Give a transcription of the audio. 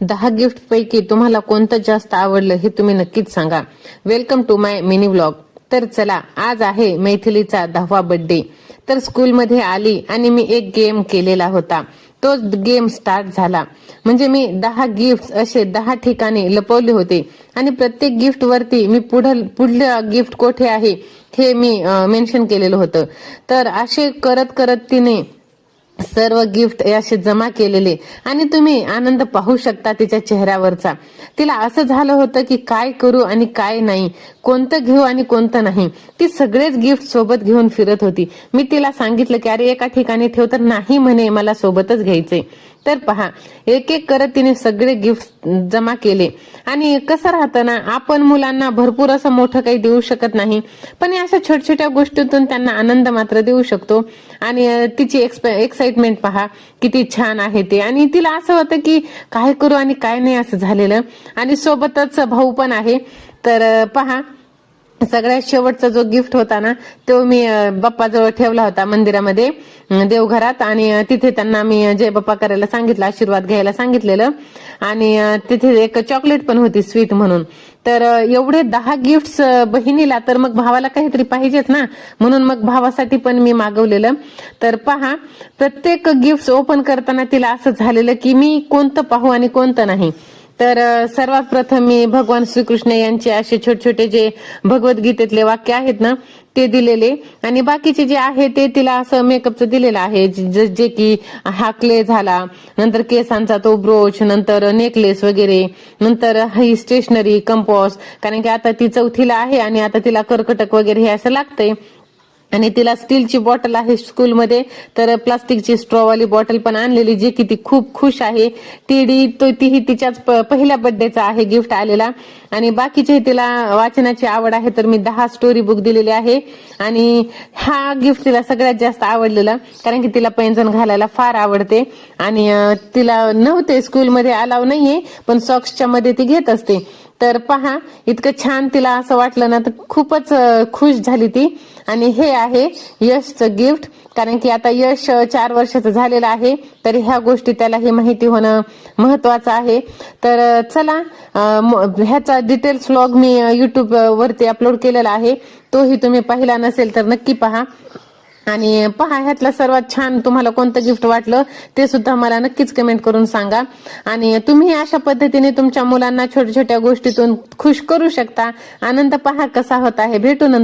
10 gift पैकी तुम्हाला कोणतं जास्त आवडलं हे तुम्ही नक्कीच सांगा. Welcome to my mini vlog. तर चला, आज आहे मैथिलीचा 10वा बर्थडे. तर स्कूलमध्ये आली आणि मी एक गेम केलेला होता. तो गेम स्टार्ट झाला म्हणजे मी 10 गिफ्ट असे 10 ठिकाणी लपवले होते आणि प्रत्येक गिफ्ट वरती मी पुढलं गिफ्ट कोठे आहे हे मी मेन्शन केलेलं होतं. तर असे करत करत तिने सर्व गिफ्ट असे जमा केलेले आणि तुम्ही आनंद पाहू शकता तिच्या चेहऱ्यावरचा. तिला असं झालं होतं की काय करू आणि काय नाही, कोणतं घेऊ आणि कोणतं नाही. ती सगळेच गिफ्ट सोबत घेऊन फिरत होती. मी तिला सांगितलं की अरे एका ठिकाणी ठेव, तर नाही म्हणे मला सोबतच घ्यायचे. तर पहा, एक एक करत तिने सगळे गिफ्ट जमा केले. आणि कसं राहतं ना, आपण मुलांना भरपूर असं मोठं काही देऊ शकत नाही, पण अशा छोट्या छोट्या गोष्टीतून त्यांना आनंद मात्र देऊ शकतो. आणि तिची एक्साइटमेंट पहा किती छान आहे ते. आणि तिला असं होतं की काय करू आणि काय नाही असं झालेलं. आणि सोबतच भाऊ पण आहे. तर पहा, सगळ्यात शेवटचा जो गिफ्ट होता ना, तो मी बाप्पाजवळ ठेवला होता मंदिरामध्ये, देवघरात. आणि तिथे त्यांना मी जय बाप्पा करायला सांगितलं, आशीर्वाद घ्यायला सांगितलेलं. आणि तिथे एक चॉकलेट पण होती स्वीट म्हणून. तर एवढे 10 गिफ्ट्स बहिणीला, तर मग भावाला काहीतरी पाहिजेच ना, म्हणून मग भावासाठी पण मी मागवलेलं. तर पहा, प्रत्येक गिफ्ट ओपन करताना तिला असं झालेलं की मी कोणतं पाहू आणि कोणतं नाही. तर सर्वात प्रथम मी भगवान श्रीकृष्ण यांचे असे छोटे छोटे जे भगवद्गीतेतले वाक्य आहेत ना, ते दिलेले. आणि बाकीचे जे आहे ते तिला असं मेकअपचं दिलेलं आहे, जे की हा क्ले झाला, नंतर केसांचा तो ब्रोच, नंतर नेकलेस वगैरे, नंतर ही स्टेशनरी, कंपॉस, कारण की आता ती 4थीला आहे आणि आता तिला कर्कटक वगैरे हे असं लागतंय. आणि तिला स्टीलची बॉटल आहे स्कूलमध्ये, तर प्लास्टिकची स्ट्रॉवाली बॉटल पण आणलेली, जी की ती खूप खुश आहे. तीही तिच्याच पहिल्या बर्थडेचा आहे गिफ्ट आलेला. आणि बाकीचे तिला वाचनाची आवड आहे, तर मी 10 स्टोरी बुक दिलेली आहे. आणि हा गिफ्ट तिला सगळ्यात जास्त आवडलेला, कारण की तिला पैंजण घालायला फार आवडते. आणि तिला नव्हते स्कूलमध्ये अलाव नाहीये, पण सॉक्सच्या मध्ये ती घेत असते. तर पहा, इतकं छान तिला असं वाटलं ना, तर खूपच खुश झाली ती. आणि हे आहे यशचं गिफ्ट, कारण की आता यश 4 वर्षाचं झालेलं आहे, तर ह्या गोष्टी त्याला हे माहिती होणं महत्वाचं आहे. तर चला, ह्याचा डिटेल्स व्लॉग मी युट्यूब वरती अपलोड केलेला आहे, तोही तुम्ही पाहिला नसेल तर नक्की पहा. आणि पहा, ह्यातलं सर्वात छान तुम्हाला कोणतं गिफ्ट वाटलं ते सुद्धा मला नक्कीच कमेंट करून सांगा. आणि तुम्ही अशा पद्धतीने तुमच्या मुलांना छोट्या छोट्या गोष्टीतून खुश करू शकता. आनंद पहा कसा होत आहे. भेटू नंतर.